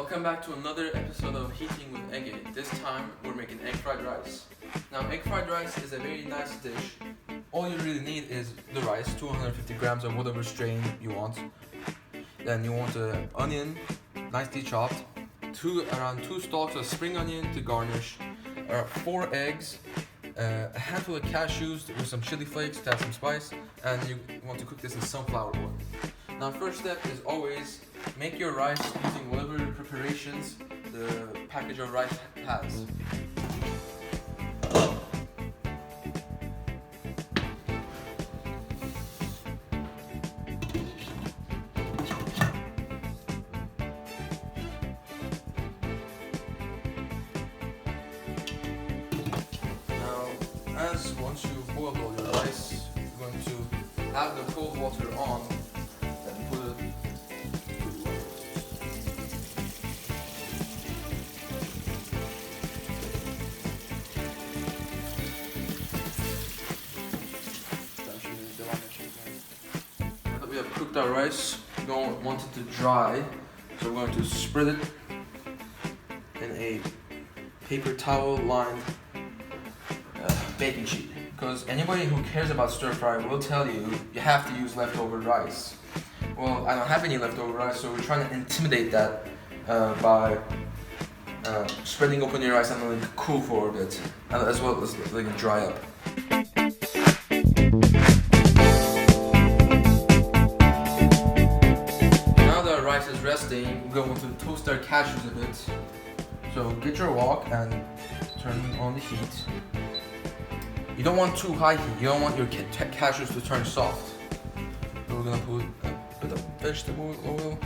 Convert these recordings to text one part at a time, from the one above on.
Welcome back to another episode of Heating with Egg. This time we're making egg fried rice. Now egg fried rice is a very nice dish. All you really need is the rice, 250 grams of whatever strain you want. Then you want an onion, nicely chopped, around 2 stalks of spring onion to garnish, 4 eggs, a handful of cashews with some chili flakes to add some spice, and you want to cook this in sunflower oil. Now first step is always make your rice using whatever preparations the package of rice has. Once you've boiled all your rice, you're going to add the cold water on and put it. Now that we have cooked our rice, we don't want it to dry, so we're going to spread it in a paper towel lined baking sheet, because anybody who cares about stir fry will tell you you have to use leftover rice. Well, I don't have any leftover rice, so we're trying to intimidate that by spreading open your rice and letting it cool for a bit, as well as letting it dry up. Now that our rice is resting, we're going to toast our cashews a bit. So get your wok and turn on the heat. You don't want too high heat, you don't want your cashews to turn soft. So we're gonna put a bit of vegetable oil.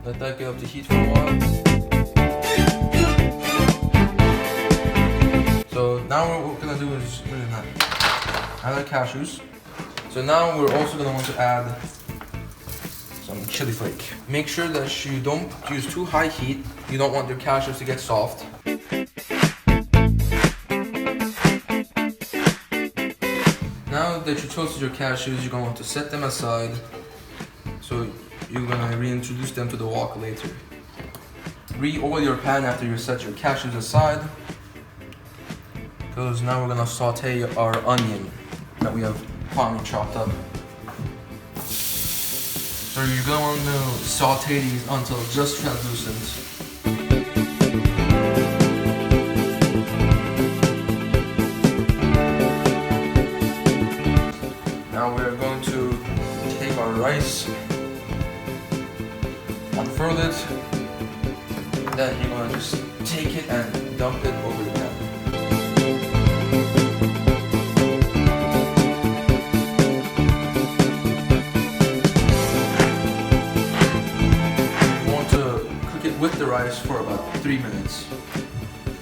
Let that get up to heat for a while. So now what we're gonna do is add our cashews. So now we're also gonna want to add some chili flake. Make sure that you don't use too high heat. You don't want your cashews to get soft. Now that you toasted your cashews, you're going to want to set them aside. So you're going to reintroduce them to the wok later. Re-oil your pan after you set your cashews aside, because now we're going to saute our onion that we have finely chopped up. So you're going to want to saute these until just translucent. Now we're going to take our rice, unfurl it, then you're going to just take it and dump it over the pan. You want to cook it with the rice for about 3 minutes.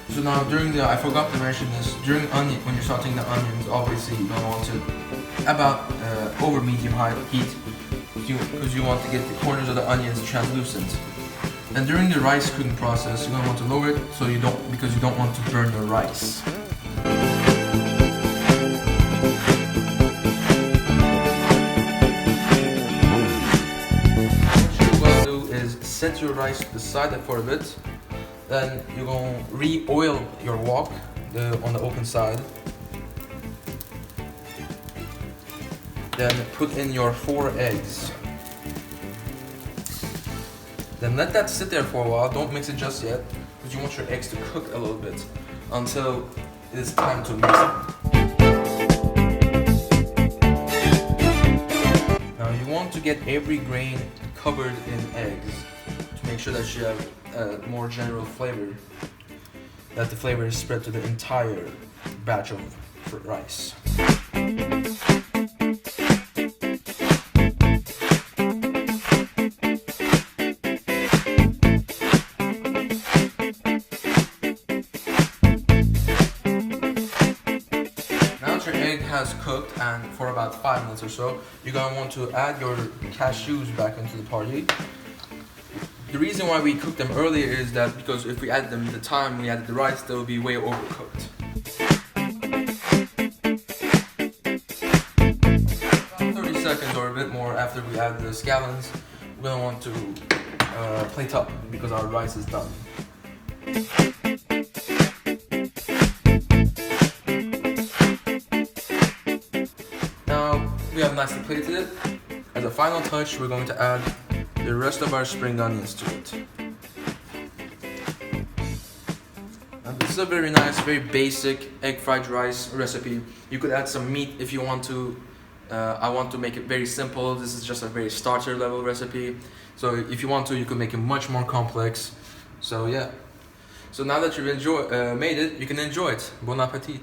So now I forgot to mention this, when you're sauteing the onions, obviously you don't want to about over medium high heat, because you want to get the corners of the onions translucent. And during the rice cooking process, you're going to want to lower it because you don't want to burn your rice. What you're going to do is set your rice to the side for a bit. Then you're going to re-oil your wok on the open side. Then put in your 4 eggs. Then let that sit there for a while. Don't mix it just yet, because you want your eggs to cook a little bit until it is time to mix them. Now you want to get every grain covered in eggs to make sure that you have a more general flavor, that the flavor is spread to the entire batch of rice. Your egg has cooked, and for about 5 minutes or so, you're going to want to add your cashews back into the party. The reason why we cooked them earlier is that because if we added them at the time we added the rice, they would be way overcooked. About 30 seconds or a bit more after we add the scallions, we're gonna want to plate up because our rice is done. Now we have nicely plated it. As a final touch, we're going to add the rest of our spring onions to it. And this is a very nice, very basic egg fried rice recipe. You could add some meat if you want to. I want to make it very simple. This is just a very starter level recipe. So if you want to, you can make it much more complex. So yeah. So now that you've made it, you can enjoy it. Bon appetit.